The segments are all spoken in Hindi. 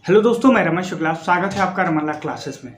हेलो दोस्तों, मैं रमेश शुक्ला। स्वागत है आपका रमन लाल क्लासेस में।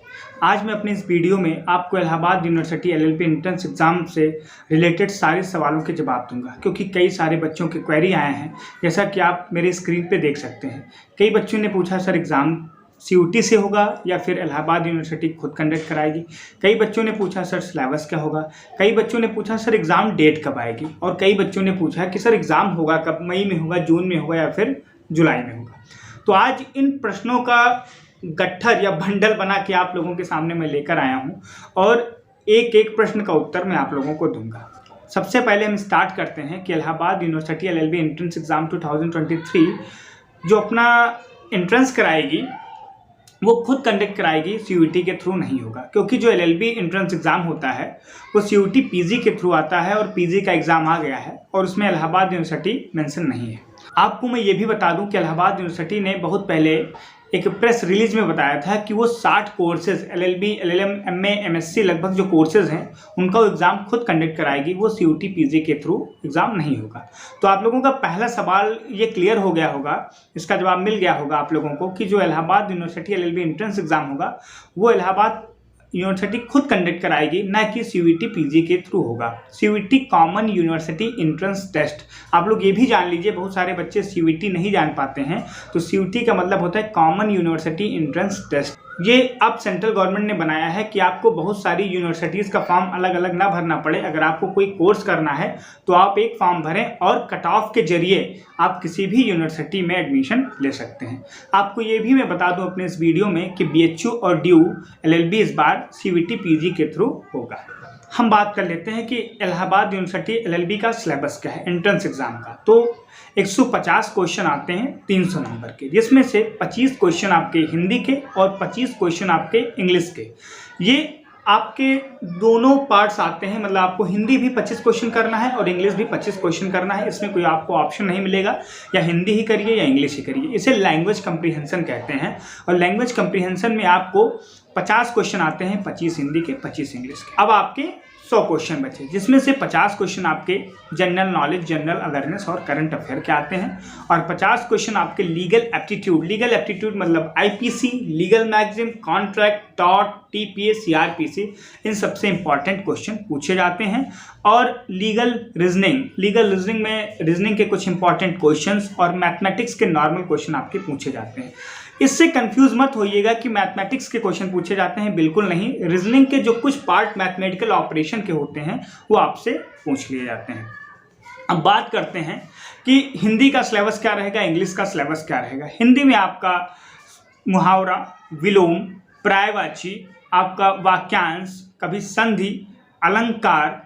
आज मैं अपने इस वीडियो में आपको Allahabad university LLB entrance exam से रिलेटेड सारे सवालों के जवाब दूंगा, क्योंकि कई सारे बच्चों के क्वेरी आए हैं। जैसा कि आप मेरे स्क्रीन पे देख सकते हैं, कई बच्चों ने पूछा सर एग्ज़ाम CUT से होगा या फिर इलाहाबाद यूनिवर्सिटी खुद कंडक्ट कराएगी। कई बच्चों ने पूछा सर सिलेबस क्या होगा। कई बच्चों ने पूछा सर एग्ज़ाम डेट कब आएगी। और कई बच्चों ने पूछा कि सर एग्ज़ाम होगा कब, मई में होगा, जून में होगा या फिर जुलाई में होगा। तो आज इन प्रश्नों का गट्ठर या बंडल बना के आप लोगों के सामने मैं लेकर आया हूं और एक एक प्रश्न का उत्तर मैं आप लोगों को दूंगा। सबसे पहले हम स्टार्ट करते हैं कि Allahabad university LLB entrance exam 2023 जो अपना एंट्रेंस कराएगी वो खुद कंडक्ट कराएगी, CUT के थ्रू नहीं होगा। क्योंकि जो एलएलबी एंट्रेंस एग्ज़ाम होता है वो CUT PG के थ्रू आता है और PG का एग्ज़ाम आ गया है और उसमें इलाहाबाद यूनिवर्सिटी मेंशन नहीं है। आपको मैं ये भी बता दूं कि इलाहाबाद यूनिवर्सिटी ने बहुत पहले एक प्रेस रिलीज में बताया था कि वो 60 courses LLB, LLM, MA, MSc लगभग जो कोर्सेज हैं उनका वो एग्ज़ाम खुद कंडक्ट कराएगी, वो CUT PG के थ्रू एग्ज़ाम नहीं होगा। तो आप लोगों का पहला सवाल ये क्लियर हो गया होगा, इसका जवाब मिल गया होगा आप लोगों को कि जो Allahabad university LLB entrance exam होगा वो इलाहाबाद यूनिवर्सिटी खुद कंडक्ट कराएगी, ना कि CUT PG के थ्रू होगा। CUT common university entrance test, आप लोग ये भी जान लीजिए, बहुत सारे बच्चे CUT नहीं जान पाते हैं। तो CUT का मतलब होता है कॉमन यूनिवर्सिटी एंट्रेंस टेस्ट। ये अब सेंट्रल गवर्नमेंट ने बनाया है कि आपको बहुत सारी यूनिवर्सिटीज़ का फॉर्म अलग अलग ना भरना पड़े। अगर आपको कोई कोर्स करना है तो आप एक फॉर्म भरें और कट ऑफ के जरिए आप किसी भी यूनिवर्सिटी में एडमिशन ले सकते हैं। आपको ये भी मैं बता दूं अपने इस वीडियो में कि BHU और DU LLB इस बार CUT PG के थ्रू होगा। हम बात कर लेते हैं कि इलाहाबाद यूनिवर्सिटी LLB का सिलेबस क्या है एंट्रेंस एग्जाम का। तो 150 क्वेश्चन आते हैं 300 नंबर के, जिसमें से 25 क्वेश्चन आपके हिंदी के और 25 क्वेश्चन आपके इंग्लिश के। ये आपके दोनों पार्ट्स आते हैं, मतलब आपको हिंदी भी 25 क्वेश्चन करना है और इंग्लिश भी 25 क्वेश्चन करना है। इसमें कोई आपको ऑप्शन नहीं मिलेगा, या हिंदी ही करिए या इंग्लिश ही करिए। इसे लैंग्वेज कंप्रीहेंशन कहते हैं। और लैंग्वेज कंप्रीहेंशन में आपको 50 क्वेश्चन आते हैं, 25 हिंदी के, 25 इंग्लिश के। अब आपके 100 क्वेश्चन बचे, जिसमें से 50 क्वेश्चन आपके जनरल नॉलेज, जनरल अवेयरनेस और करंट अफेयर के आते हैं और 50 क्वेश्चन आपके लीगल एप्टीट्यूड। लीगल एप्टीट्यूड मतलब IPC, legal magazine, contract, tort, TPA, CRPC, इन सबसे इंपॉर्टेंट क्वेश्चन पूछे जाते हैं। और लीगल रीजनिंग में रीजनिंग के कुछ इंपॉर्टेंट क्वेश्चंस और मैथमेटिक्स के नॉर्मल क्वेश्चन आपके पूछे जाते हैं। इससे कंफ्यूज मत होइएगा कि मैथमेटिक्स के क्वेश्चन पूछे जाते हैं, बिल्कुल नहीं। रीजनिंग के जो कुछ पार्ट मैथमेटिकल ऑपरेशन के होते हैं वो आपसे पूछ लिए जाते हैं। अब बात करते हैं कि हिंदी का सिलेबस क्या रहेगा, इंग्लिश का सिलेबस क्या रहेगा। हिंदी में आपका मुहावरा, विलोम, पर्यायवाची, आपका वाक्यांश, कभी संधि, अलंकार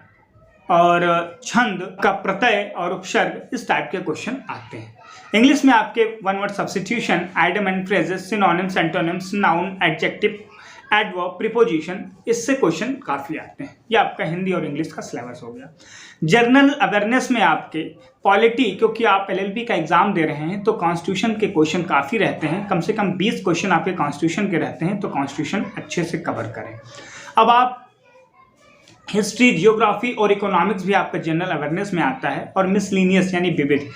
और छंद का प्रत्यय और उपसर्ग, इस टाइप के क्वेश्चन आते हैं। इंग्लिश में आपके one word substitution, idem and phrases, synonyms, antonyms, noun, adjective, adverb, preposition, इससे क्वेश्चन काफ़ी आते हैं। ये आपका हिंदी और इंग्लिश का सिलेबस हो गया। जनरल अवेयरनेस में आपके पॉलिटी, क्योंकि आप LLB का एग्जाम दे रहे हैं तो कॉन्स्टिट्यूशन के क्वेश्चन काफ़ी रहते हैं, कम से कम 20 क्वेश्चन आपके कॉन्स्टिट्यूशन के रहते हैं, तो कॉन्स्टिट्यूशन अच्छे से कवर करें। अब आप हिस्ट्री, जियोग्राफी और इकोनॉमिक्स भी आपका जनरल अवेयरनेस में आता है। और मिसलिनियस यानी विविध,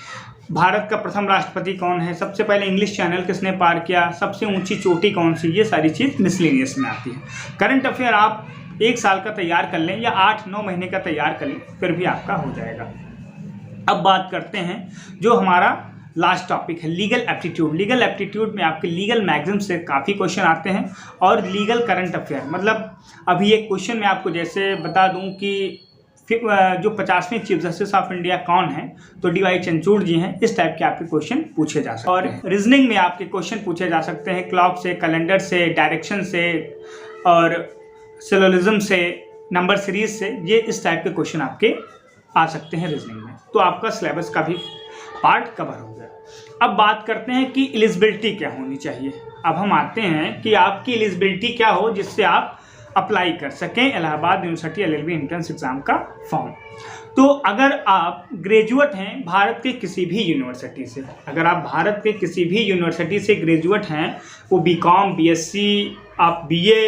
भारत का प्रथम राष्ट्रपति कौन है, सबसे पहले इंग्लिश चैनल किसने पार किया, सबसे ऊंची चोटी कौन सी, ये सारी चीज़ मिसलिनियस में आती है। करंट अफेयर आप 1 साल का तैयार कर लें या 8-9 महीने का तैयार कर लें, फिर भी आपका हो जाएगा। अब बात करते हैं जो हमारा लास्ट टॉपिक है, लीगल एप्टीट्यूड। लीगल एप्टीट्यूड में आपके लीगल मैगजीन से काफ़ी क्वेश्चन आते हैं और लीगल करंट अफेयर। मतलब अभी एक क्वेश्चन मैं आपको जैसे बता दूं कि जो 50वें चीफ जस्टिस ऑफ इंडिया कौन है, तो DY चंद्रचूड़ जी हैं। इस टाइप के आपके क्वेश्चन पूछे जा सकते हैं। और रीजनिंग में आपके क्वेश्चन पूछे जा सकते हैं क्लॉक से, कैलेंडर से, डायरेक्शन से और सिलोजिज्म से, नंबर सीरीज से। ये इस टाइप के क्वेश्चन आपके आ सकते हैं रीजनिंग में। तो आपका सिलेबस का भी पार्ट कवर हो गया। अब बात करते हैं कि एलिजिबिलिटी क्या होनी चाहिए। अब हम आते हैं कि आपकी एलिजिबिलिटी क्या हो जिससे आप अप्लाई कर सकें Allahabad university LLB entrance exam का फॉर्म। तो अगर आप ग्रेजुएट हैं भारत के किसी भी यूनिवर्सिटी से, अगर आप भारत के किसी भी यूनिवर्सिटी से ग्रेजुएट हैं, वो BCom, BSc, आप BA,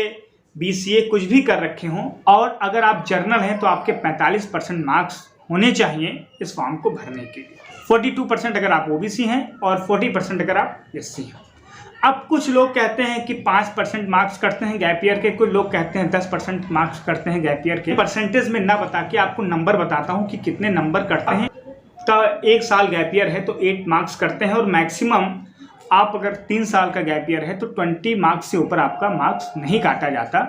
BCA कुछ भी कर रखे हों, और अगर आप जर्नल हैं तो आपके 45% मार्क्स होने चाहिए इस फॉर्म को भरने के लिए। 42% अगर आप OBC हैं और 40% अगर आप SC हैं। अब कुछ लोग कहते हैं कि 5% मार्क्स करते हैं गैप ईयर के, कुछ लोग कहते हैं 10% मार्क्स करते हैं गैप ईयर के। परसेंटेज में ना बता के आपको नंबर बताता हूँ कि कितने नंबर करते हैं। तो 1 साल गैप ईयर है तो 8 मार्क्स करते हैं, और मैक्सिमम आप अगर 3 साल का गैप ईयर है तो 20 मार्क्स से ऊपर आपका मार्क्स नहीं काटा जाता।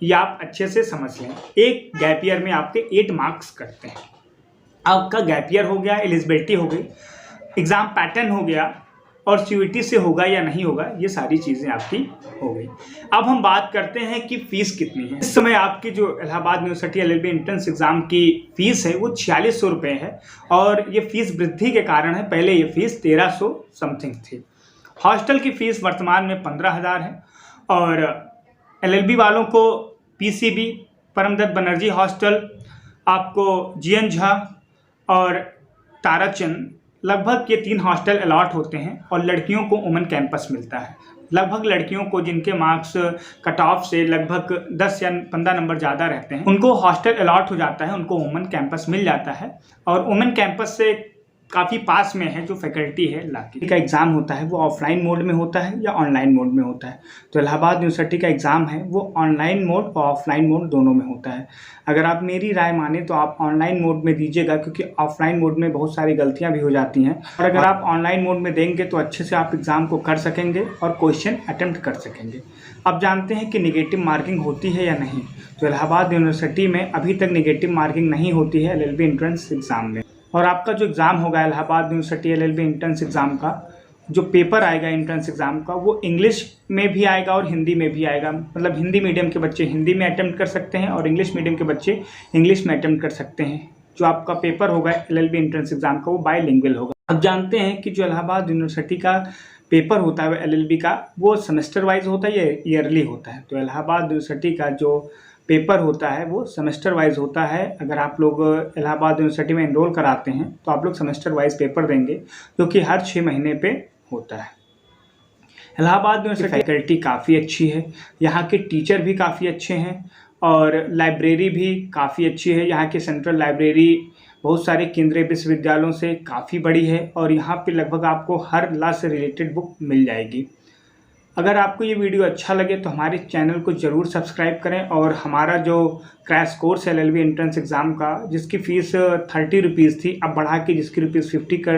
ये आप अच्छे से समझ लें। एक गैप ईयर में आपके 8 मार्क्स कटते हैं। आपका गैप ईयर हो गया, एलिजिबिलिटी हो गई, एग्ज़ाम पैटर्न हो गया, और CUET से होगा या नहीं होगा, ये सारी चीज़ें आपकी हो गई। अब हम बात करते हैं कि फ़ीस कितनी है। इस समय आपकी जो Allahabad university LLB entrance exam की फ़ीस है वो 4600 रुपये है, और ये फ़ीस वृद्धि के कारण है। पहले ये फ़ीस 1300 समथिंग थी। हॉस्टल की फ़ीस वर्तमान में 15,000 है, और LLB वालों को PCB परमदत्त बनर्जी हॉस्टल, आपको GN झा और ताराचंद, लगभग ये 3 हॉस्टल अलॉट होते हैं। और लड़कियों को वुमेन कैंपस मिलता है। लगभग लड़कियों को जिनके मार्क्स कट ऑफ से लगभग 10 या 15 नंबर ज़्यादा रहते हैं, उनको हॉस्टल अलॉट हो जाता है, उनको वुमेन कैंपस मिल जाता है। और वुमेन कैंपस से काफ़ी पास में है जो फैकल्टी है लाके का एग्ज़ाम होता है वो ऑफलाइन मोड में होता है या ऑनलाइन मोड में होता है। तो इलाहाबाद यूनिवर्सिटी का एग्ज़ाम है वो ऑनलाइन मोड और ऑफलाइन मोड दोनों में होता है। अगर आप मेरी राय माने तो आप ऑनलाइन मोड में दीजिएगा, क्योंकि ऑफलाइन मोड में बहुत सारी गलतियां भी हो जाती हैं। और अगर आप ऑनलाइन मोड में देंगे तो अच्छे से आप एग्ज़ाम को कर सकेंगे और क्वेश्चन अटेम्प्ट कर सकेंगे। अब जानते हैं कि निगेटिव मार्किंग होती है या नहीं। तो इलाहाबाद यूनिवर्सिटी में अभी तक निगेटिव मार्किंग नहीं होती है LLB एंट्रेंस एग्ज़ाम में। और आपका जो एग्ज़ाम होगा Allahabad university LLB entrance exam का जो पेपर आएगा एंट्रेंस एग्ज़ाम का, वो इंग्लिश में भी आएगा और हिंदी में भी आएगा। मतलब हिंदी मीडियम के बच्चे हिंदी में अटेम्प्ट कर सकते हैं और इंग्लिश मीडियम के बच्चे इंग्लिश में अटेम्प्ट कर सकते हैं। जो आपका पेपर होगा LLB एंट्रेंस एग्ज़ाम का वो बाईलिंगुअल होगा। अब जानते हैं कि जो इलाहाबाद यूनिवर्सिटी का पेपर होता है LLB का, वो सेमेस्टर वाइज होता है या ईयरली होता है। तो इलाहाबाद यूनिवर्सिटी का जो पेपर होता है वो सेमेस्टर वाइज होता है। अगर आप लोग इलाहाबाद यूनिवर्सिटी में एनरोल कराते हैं तो आप लोग सेमेस्टर वाइज पेपर देंगे, जो कि हर 6 महीने पे होता है। इलाहाबाद यूनिवर्सिटी फैकल्टी काफ़ी अच्छी है, यहाँ के टीचर भी काफ़ी अच्छे हैं, और लाइब्रेरी भी काफ़ी अच्छी है। यहाँ की सेंट्रल लाइब्रेरी बहुत सारे केंद्रीय विश्वविद्यालयों से काफ़ी बड़ी है, और यहाँ पे लगभग आपको हर लॉ से रिलेटेड बुक मिल जाएगी। अगर आपको ये वीडियो अच्छा लगे तो हमारे चैनल को ज़रूर सब्सक्राइब करें, और हमारा जो क्रैश कोर्स है LLB एंट्रेंस एग्ज़ाम का, जिसकी फ़ीस 30 रुपीज़ थी, अब बढ़ा के जिसकी रुपीज़ 50 कर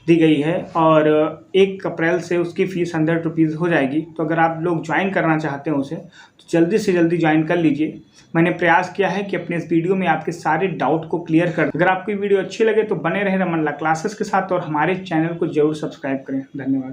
दी गई है, और 1 अप्रैल से उसकी फ़ीस 100 रुपीज़ हो जाएगी। तो अगर आप लोग ज्वाइन करना चाहते हैं उसे, तो जल्दी से जल्दी ज्वाइन कर लीजिए। मैंने प्रयास किया है कि अपने इस वीडियो में आपके सारे डाउट को क्लियर कर। अगर आपको वीडियो अच्छी लगे तो बने रहे रमन ला क्लासेस के साथ, और हमारे चैनल को ज़रूर सब्सक्राइब करें। धन्यवाद।